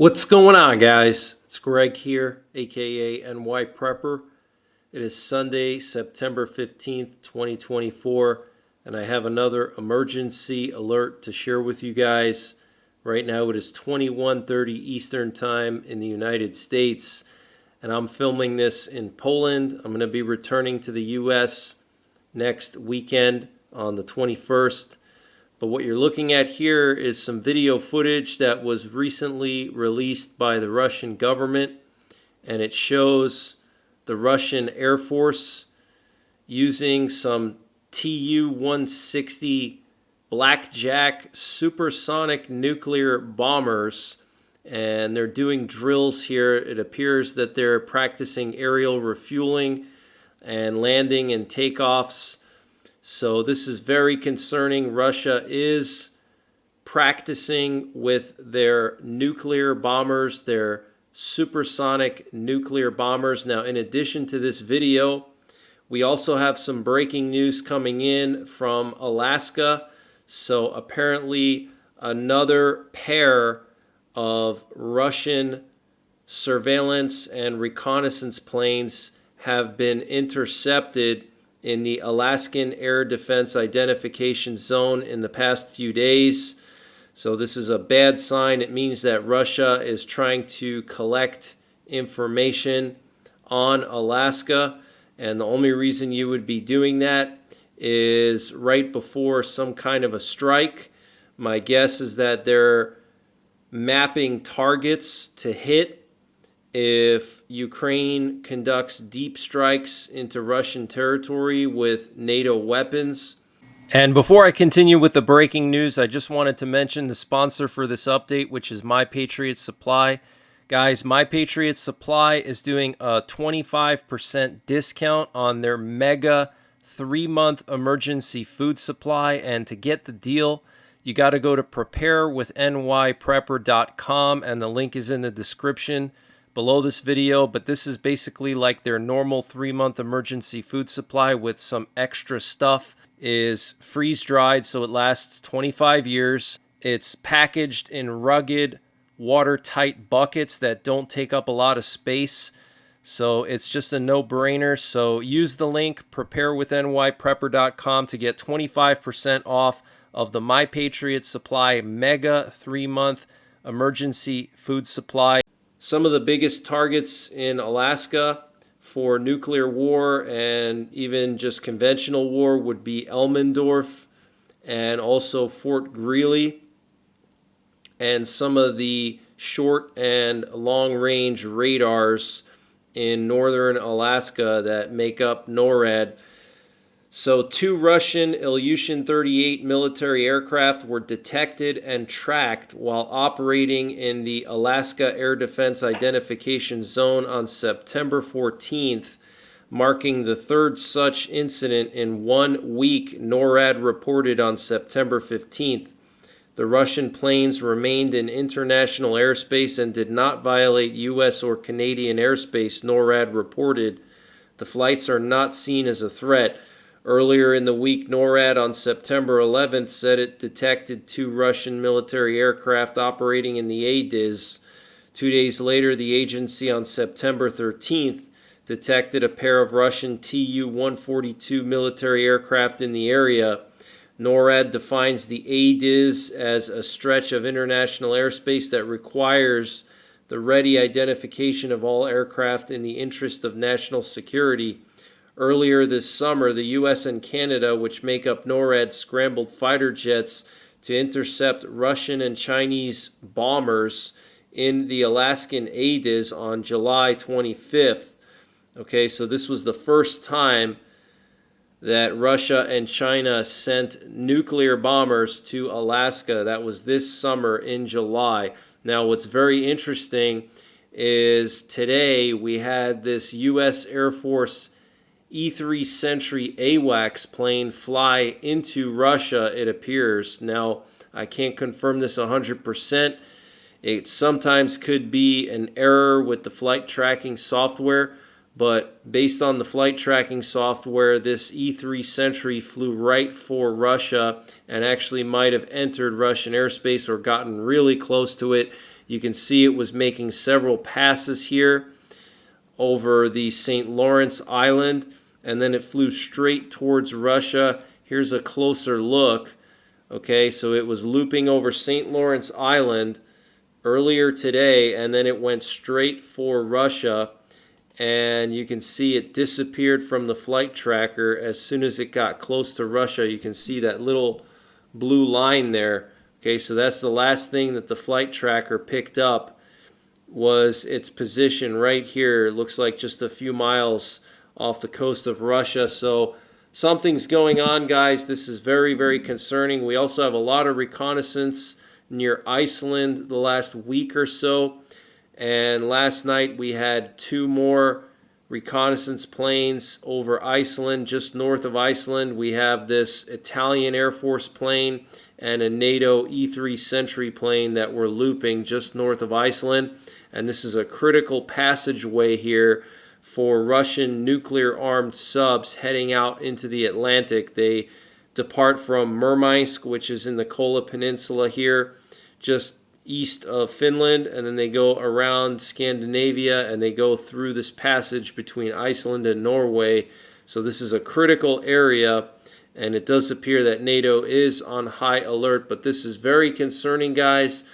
What's going on, guys? It's Greg here, aka NYPrepper. It is Sunday, September 15th, 2024, and I have another emergency alert to share with you guys. Right now it is 21:30 Eastern Time in the United States, and I'm filming this in Poland. I'm going to be returning to the US next weekend on the 21st. But what you're looking at here is some video footage that was recently released by the Russian government, and it shows the Russian Air Force using some Tu-160 Blackjack supersonic nuclear bombers, and they're doing drills here. It appears that they're practicing aerial refueling and landing and takeoffs. So this is very concerning. Russia is practicing with their nuclear bombers, their supersonic nuclear bombers. Now, in addition to this video, we also have some breaking news coming in from Alaska. So apparently another pair of Russian surveillance and reconnaissance planes have been intercepted in the Alaskan Air Defense Identification Zone in the past few days. So this is a bad sign. It means that Russia is trying to collect information on Alaska, and the only reason you would be doing that is right before some kind of a strike. My guess is that they're mapping targets to hit if Ukraine conducts deep strikes into Russian territory with NATO weapons. And before I continue with the breaking news, I just wanted to mention the sponsor for this update, which is My Patriot Supply. Guys, My Patriot Supply is doing a 25% discount on their mega 3-month emergency food supply. And to get the deal, you got to go to preparewithnyprepper.com, and the link is in the description below this video. But this is basically like their normal 3-month emergency food supply with some extra stuff. Is freeze dried, so it lasts 25 years. It's packaged in rugged, watertight buckets that don't take up a lot of space. So it's just a no-brainer. So use the link preparewithnyprepper.com to get 25% off of the My Patriot Supply mega 3-month emergency food supply. Some of the biggest targets in Alaska for nuclear war and even just conventional war would be Elmendorf and also Fort Greely, and some of the short and long-range radars in northern Alaska that make up NORAD. So 2 Russian Ilyushin-38 military aircraft were detected and tracked while operating in the Alaska Air Defense Identification Zone on September 14th, marking the 3rd such incident in 1 week, NORAD reported on September 15th. The Russian planes remained in international airspace and did not violate U.S. or Canadian airspace, NORAD reported. The flights are not seen as a threat. Earlier in the week, NORAD on September 11th said it detected 2 Russian military aircraft operating in the ADIZ. 2 days later, the agency on September 13th detected a pair of Russian Tu-142 military aircraft in the area. NORAD defines the ADIZ as a stretch of international airspace that requires the ready identification of all aircraft in the interest of national security. Earlier this summer, the U.S. and Canada, which make up NORAD, scrambled fighter jets to intercept Russian and Chinese bombers in the Alaskan ADIZ on July 25th. Okay, so this was the first time that Russia and China sent nuclear bombers to Alaska. That was this summer in July. Now, what's very interesting is today we had this U.S. Air Force E-3 Sentry AWACS plane fly into Russia, it appears. Now, I can't confirm this 100%. It sometimes could be an error with the flight tracking software, but based on the flight tracking software, this E-3 Sentry flew right for Russia and actually might have entered Russian airspace or gotten really close to it. You can see it was making several passes here over the St. Lawrence Island, and then it flew straight towards Russia. Here's a closer look. Okay, so it was looping over St. Lawrence Island earlier today, and then it went straight for Russia, and you can see it disappeared from the flight tracker as soon as it got close to Russia. You can see that little blue line there. Okay, so that's the last thing that the flight tracker picked up, was its position right here. It looks like just a few miles off the coast of Russia. So something's going on, guys. This is very, very concerning. We also have a lot of reconnaissance near Iceland the last week or so. And last night we had 2 more reconnaissance planes over Iceland. Just north of Iceland, we have this Italian Air Force plane and a NATO E-3 Sentry plane that were looping just north of Iceland. And this is a critical passageway here for Russian nuclear-armed subs heading out into the Atlantic. They depart from Murmansk, which is in the Kola Peninsula here, just east of Finland, and then they go around Scandinavia, and they go through this passage between Iceland and Norway. So this is a critical area, and it does appear that NATO is on high alert, but this is very concerning, guys.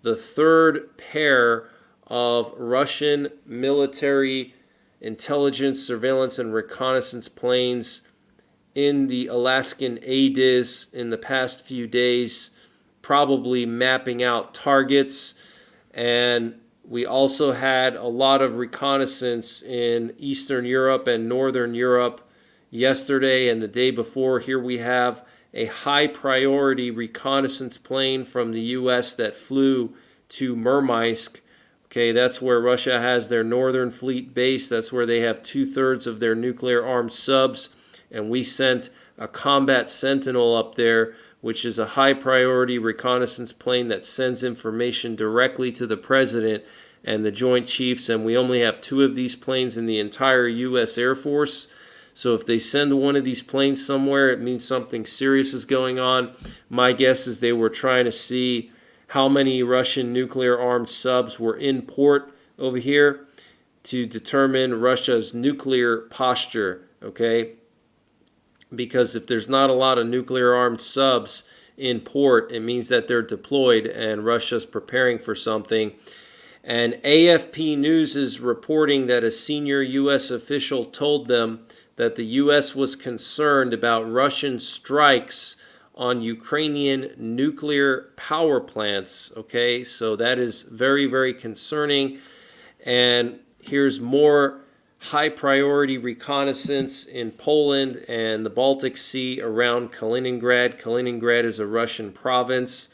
The 3rd pair of Russian military intelligence, surveillance, and reconnaissance planes in the Alaskan ADIZ in the past few days, probably mapping out targets. And we also had a lot of reconnaissance in Eastern Europe and Northern Europe yesterday and the day before. Here we have a high priority reconnaissance plane from the US that flew to Murmansk. Okay, that's where Russia has their Northern Fleet base. That's where they have 2/3 of their nuclear-armed subs. And we sent a Combat Sentinel up there, which is a high-priority reconnaissance plane that sends information directly to the President and the Joint Chiefs. And we only have 2 of these planes in the entire U.S. Air Force. So if they send one of these planes somewhere, it means something serious is going on. My guess is they were trying to see how many Russian nuclear-armed subs were in port over here to determine Russia's nuclear posture, okay? Because if there's not a lot of nuclear-armed subs in port, it means that they're deployed and Russia's preparing for something. And AFP News is reporting that a senior U.S. official told them that the U.S. was concerned about Russian strikes on Ukrainian nuclear power plants. Okay, so that is very, very concerning. And here's more high priority reconnaissance in Poland and the Baltic Sea around Kaliningrad. Kaliningrad is a Russian province.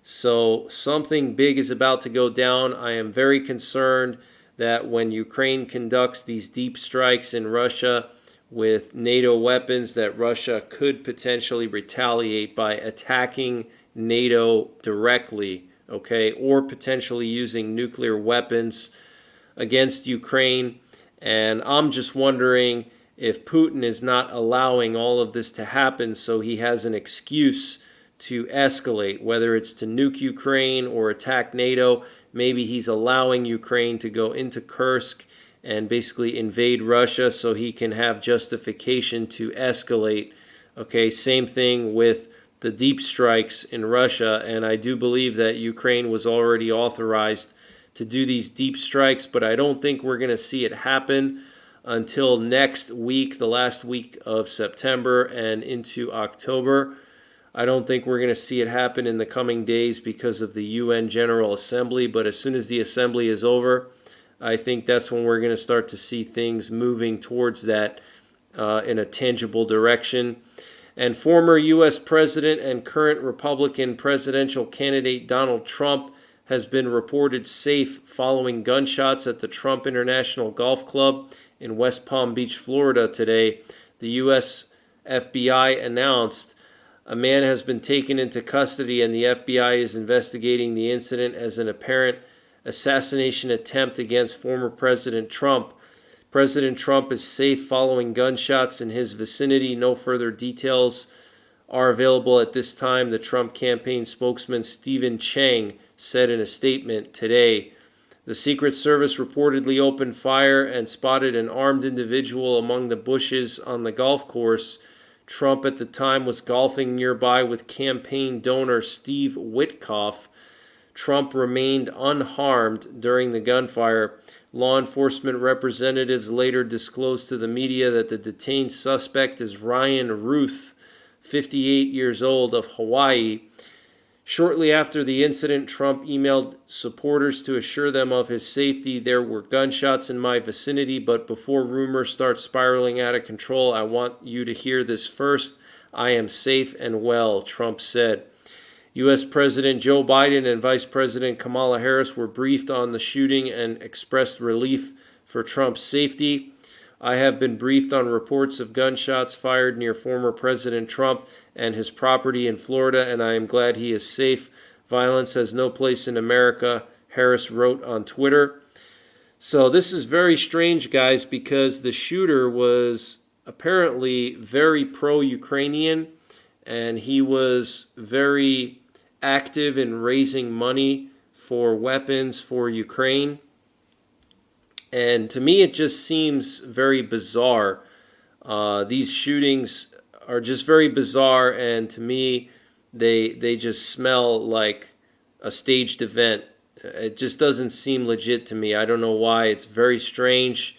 So something big is about to go down. I am very concerned that when Ukraine conducts these deep strikes in Russia with NATO weapons, that Russia could potentially retaliate by attacking NATO directly, okay, or potentially using nuclear weapons against Ukraine. And I'm just wondering if Putin is not allowing all of this to happen so he has an excuse to escalate, whether it's to nuke Ukraine or attack NATO. Maybe he's allowing Ukraine to go into Kursk and basically invade Russia so he can have justification to escalate. Okay, same thing with the deep strikes in Russia, and I do believe that Ukraine was already authorized to do these deep strikes, but I don't think we're going to see it happen until next week, the last week of September and into October. I don't think we're going to see it happen in the coming days because of the UN General Assembly, but as soon as the assembly is over, I think that's when we're going to start to see things moving towards that in a tangible direction. And former U.S. President and current Republican presidential candidate Donald Trump has been reported safe following gunshots at the Trump International Golf Club in West Palm Beach, Florida today. The U.S. FBI announced a man has been taken into custody and the FBI is investigating the incident as an apparent assassination attempt against former President Trump. President Trump is safe following gunshots in his vicinity. No further details are available at this time. The Trump campaign spokesman Stephen Chang said in a statement today. The Secret Service reportedly opened fire and spotted an armed individual among the bushes on the golf course. Trump at the time was golfing nearby with campaign donor Steve Witkoff. Trump remained unharmed during the gunfire. Law enforcement representatives later disclosed to the media that the detained suspect is Ryan Ruth, 58 years old, of Hawaii. Shortly after the incident, Trump emailed supporters to assure them of his safety. There were gunshots in my vicinity, but before rumors start spiraling out of control, I want you to hear this first. I am safe and well, Trump said. U.S. President Joe Biden and Vice President Kamala Harris were briefed on the shooting and expressed relief for Trump's safety. I have been briefed on reports of gunshots fired near former President Trump and his property in Florida, and I am glad he is safe. Violence has no place in America, Harris wrote on Twitter. So this is very strange, guys, because the shooter was apparently very pro-Ukrainian, and he was very active in raising money for weapons for Ukraine. And to me, it just seems very bizarre. These shootings are just very bizarre, and to me, they just smell like a staged event. It just doesn't seem legit to me. I don't know why. It's very strange.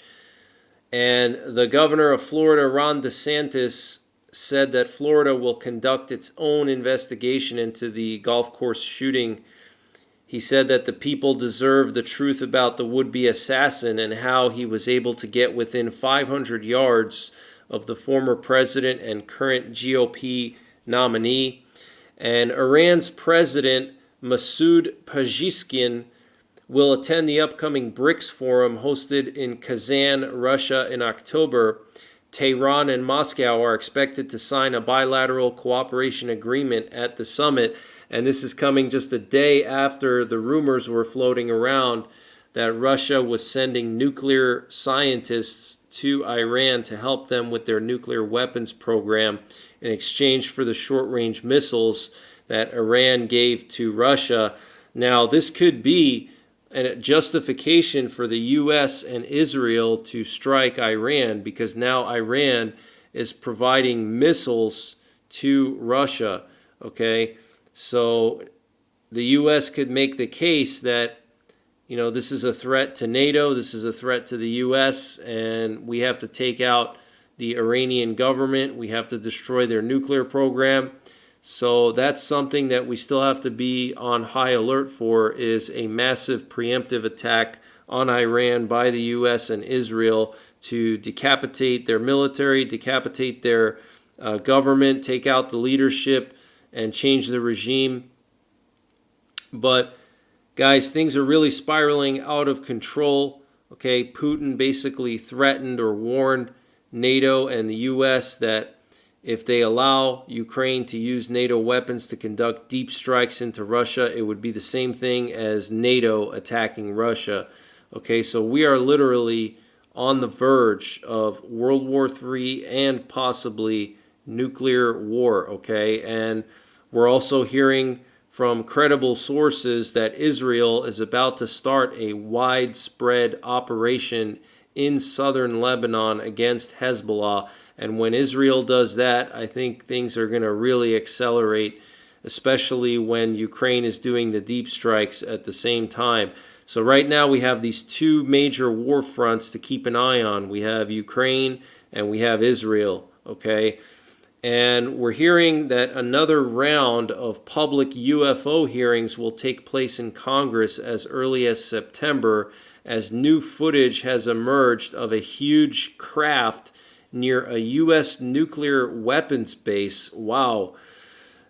And the governor of Florida, Ron DeSantis, said that Florida will conduct its own investigation into the golf course shooting. He said that the people deserve the truth about the would-be assassin and how he was able to get within 500 yards of the former president and current GOP nominee. And Iran's president, Masoud Pezeshkian, will attend the upcoming BRICS forum hosted in Kazan, Russia in October. Tehran and Moscow are expected to sign a bilateral cooperation agreement at the summit, and this is coming just a day after the rumors were floating around that Russia was sending nuclear scientists to Iran to help them with their nuclear weapons program in exchange for the short-range missiles that Iran gave to Russia. Now, this could be a justification for the U.S. and Israel to strike Iran, because now Iran is providing missiles to Russia. Okay, so the U.S. could make the case that, you know, this is a threat to NATO, this is a threat to the U.S., and we have to take out the Iranian government, we have to destroy their nuclear program. So that's something that we still have to be on high alert for, is a massive preemptive attack on Iran by the U.S. and Israel to decapitate their military, decapitate their government, take out the leadership, and change the regime. But guys, things are really spiraling out of control. Okay, Putin basically threatened or warned NATO and the U.S. that if they allow Ukraine to use NATO weapons to conduct deep strikes into Russia, it would be the same thing as NATO attacking Russia. Okay, so we are literally on the verge of World War III and possibly nuclear war, okay? And we're also hearing from credible sources that Israel is about to start a widespread operation in southern Lebanon against Hezbollah. And when Israel does that, I think things are going to really accelerate, especially when Ukraine is doing the deep strikes at the same time. So right now we have these two major war fronts to keep an eye on. We have Ukraine and we have Israel, okay? And we're hearing that another round of public UFO hearings will take place in Congress as early as September, as new footage has emerged of a huge craft near a U.S. nuclear weapons base. Wow.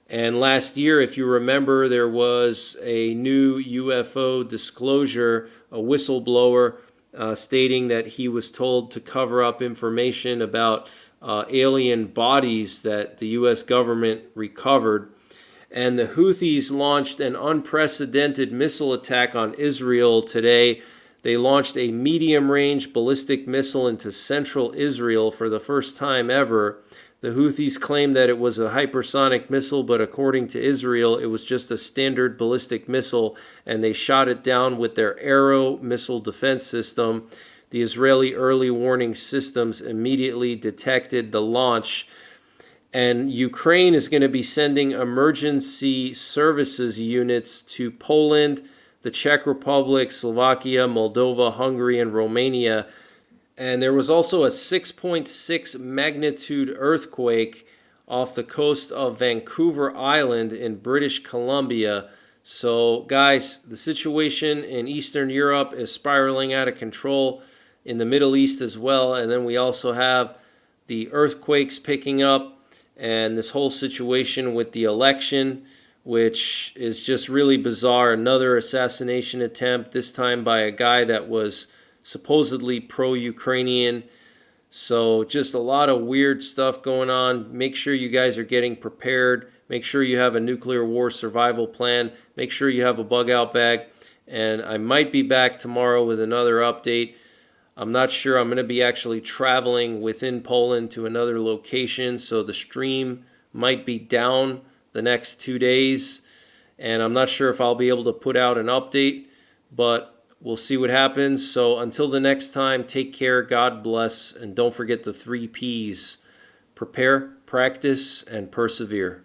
And last year, if you remember, there was a new UFO disclosure, a whistleblower stating that he was told to cover up information about alien bodies that the U.S. government recovered. And the Houthis launched an unprecedented missile attack on Israel today. They launched a medium-range ballistic missile into central Israel for the first time ever. The Houthis claim that it was a hypersonic missile, but according to Israel, it was just a standard ballistic missile, and they shot it down with their Arrow missile defense system. The Israeli early warning systems immediately detected the launch, and Ukraine is going to be sending emergency services units to Poland, the Czech Republic, Slovakia, Moldova, Hungary, and Romania. And there was also a 6.6 magnitude earthquake off the coast of Vancouver Island in British Columbia. So, guys, the situation in Eastern Europe is spiraling out of control, in the Middle East as well. And then we also have the earthquakes picking up, and this whole situation with the election, which is just really bizarre. Another assassination attempt, this time by a guy that was supposedly pro-Ukrainian. So just a lot of weird stuff going on. Make sure you guys are getting prepared. Make sure you have a nuclear war survival plan. Make sure you have a bug out bag. And I might be back tomorrow with another update. I'm not sure. I'm going to be actually traveling within Poland to another location, so the stream might be down the next 2 days, and I'm not sure if I'll be able to put out an update, but we'll see what happens. So until the next time, take care, God bless, and don't forget the 3 Ps: prepare, practice, and persevere.